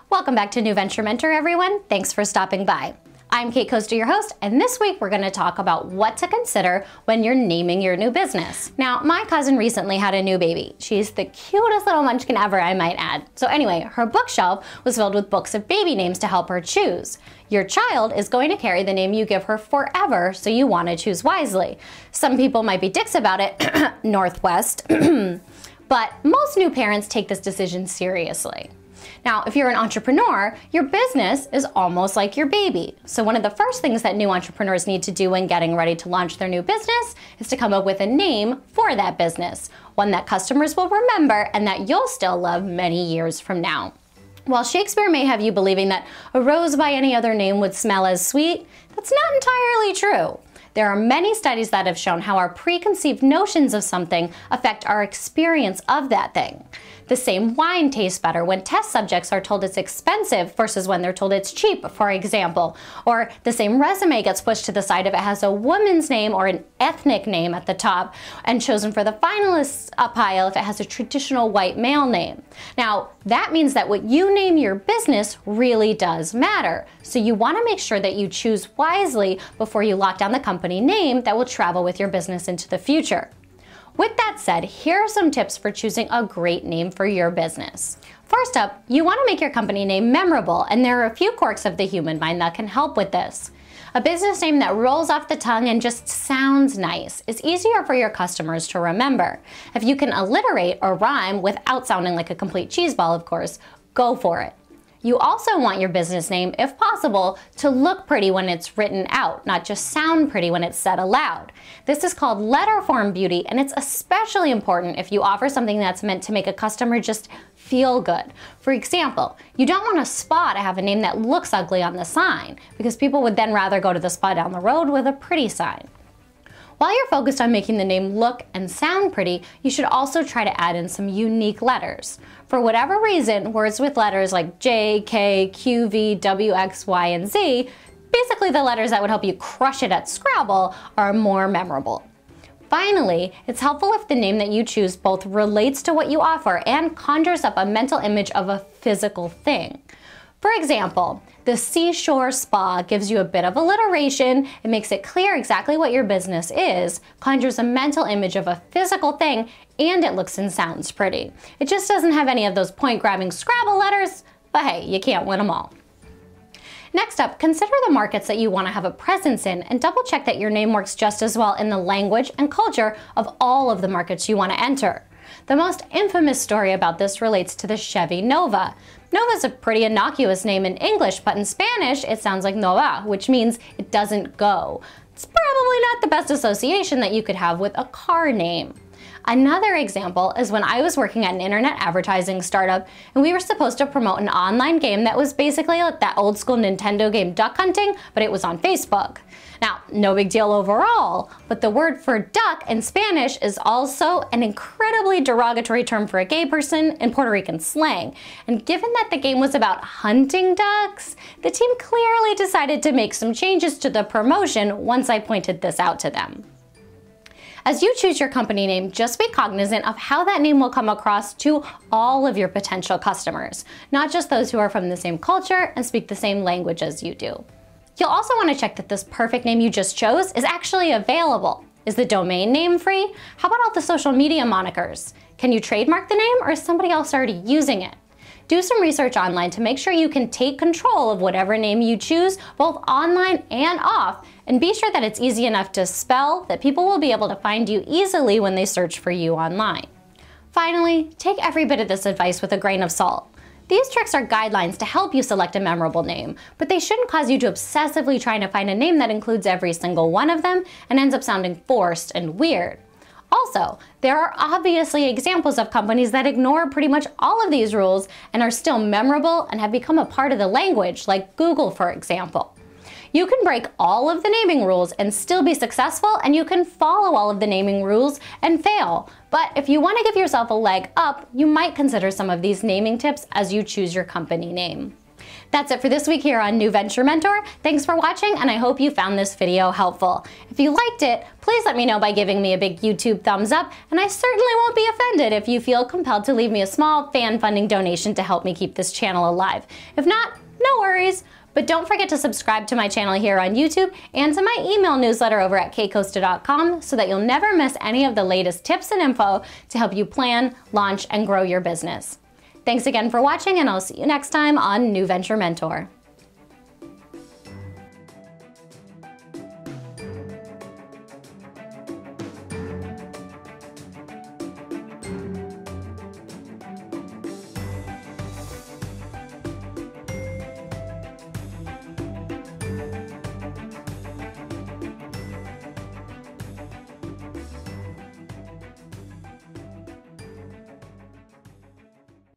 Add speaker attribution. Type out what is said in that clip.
Speaker 1: Welcome back to New Venture Mentor, everyone. Thanks for stopping by. I'm Kate Costa, your host, and this week we're going to talk about what to consider when you're naming your new business. Now, my cousin recently had a new baby. She's the cutest little munchkin ever, I might add. So anyway, her bookshelf was filled with books of baby names to help her choose. Your child is going to carry the name you give her forever, so you want to choose wisely. Some people might be dicks about it, Northwest, but most new parents take this decision seriously. Now, if you're an entrepreneur, your business is almost like your baby. So one of the first things that new entrepreneurs need to do when getting ready to launch their new business is to come up with a name for that business, one that customers will remember and that you'll still love many years from now. While Shakespeare may have you believing that a rose by any other name would smell as sweet, that's not entirely true. There are many studies that have shown how our preconceived notions of something affect our experience of that thing. The same wine tastes better when test subjects are told it's expensive versus when they're told it's cheap, for example. Or the same resume gets pushed to the side if it has a woman's name or an ethnic name at the top, and chosen for the finalists pile if it has a traditional white male name. Now, that means that what you name your business really does matter. So you want to make sure that you choose wisely before you lock down the company name that will travel with your business into the future. With that said, here are some tips for choosing a great name for your business. First up, you want to make your company name memorable, and there are a few quirks of the human mind that can help with this. A business name that rolls off the tongue and just sounds nice is easier for your customers to remember. If you can alliterate or rhyme without sounding like a complete cheeseball, of course, go for it. You also want your business name, if possible, to look pretty when it's written out, not just sound pretty when it's said aloud. This is called letter form beauty, and it's especially important if you offer something that's meant to make a customer just feel good. For example, you don't want a spa to have a name that looks ugly on the sign, because people would then rather go to the spa down the road with a pretty sign. While you're focused on making the name look and sound pretty, you should also try to add in some unique letters. For whatever reason, words with letters like J, K, Q, V, W, X, Y, and Z, basically the letters that would help you crush it at Scrabble, are more memorable. Finally, it's helpful if the name that you choose both relates to what you offer and conjures up a mental image of a physical thing. For example, the Seashore Spa gives you a bit of alliteration, it makes it clear exactly what your business is, conjures a mental image of a physical thing, and it looks and sounds pretty. It just doesn't have any of those point-grabbing Scrabble letters, but hey, you can't win them all. Next up, consider the markets that you want to have a presence in and double check that your name works just as well in the language and culture of all of the markets you want to enter. The most infamous story about this relates to the Chevy Nova. Nova is a pretty innocuous name in English, but in Spanish it sounds like Nova, which means it doesn't go. It's probably not the best association that you could have with a car name. Another example is when I was working at an internet advertising startup and we were supposed to promote an online game that was basically like that old school Nintendo game Duck Hunting, but it was on Facebook. Now, no big deal overall, but the word for duck in Spanish is also an incredibly derogatory term for a gay person in Puerto Rican slang. And given that the game was about hunting ducks, the team clearly decided to make some changes to the promotion once I pointed this out to them. As you choose your company name, just be cognizant of how that name will come across to all of your potential customers, not just those who are from the same culture and speak the same language as you do. You'll also want to check that this perfect name you just chose is actually available. Is the domain name free? How about all the social media monikers? Can you trademark the name, or is somebody else already using it? Do some research online to make sure you can take control of whatever name you choose, both online and off, and be sure that it's easy enough to spell that people will be able to find you easily when they search for you online. Finally, take every bit of this advice with a grain of salt. These tricks are guidelines to help you select a memorable name, but they shouldn't cause you to obsessively try to find a name that includes every single one of them and ends up sounding forced and weird. Also, there are obviously examples of companies that ignore pretty much all of these rules and are still memorable and have become a part of the language, like Google, for example. You can break all of the naming rules and still be successful, and you can follow all of the naming rules and fail. But if you want to give yourself a leg up, you might consider some of these naming tips as you choose your company name. That's it for this week here on New Venture Mentor. Thanks for watching, and I hope you found this video helpful. If you liked it, please let me know by giving me a big YouTube thumbs up, and I certainly won't be offended if you feel compelled to leave me a small fan funding donation to help me keep this channel alive. If not, no worries. But don't forget to subscribe to my channel here on YouTube and to my email newsletter over at katecosta.com so that you'll never miss any of the latest tips and info to help you plan, launch, and grow your business. Thanks again for watching, and I'll see you next time on New Venture Mentor.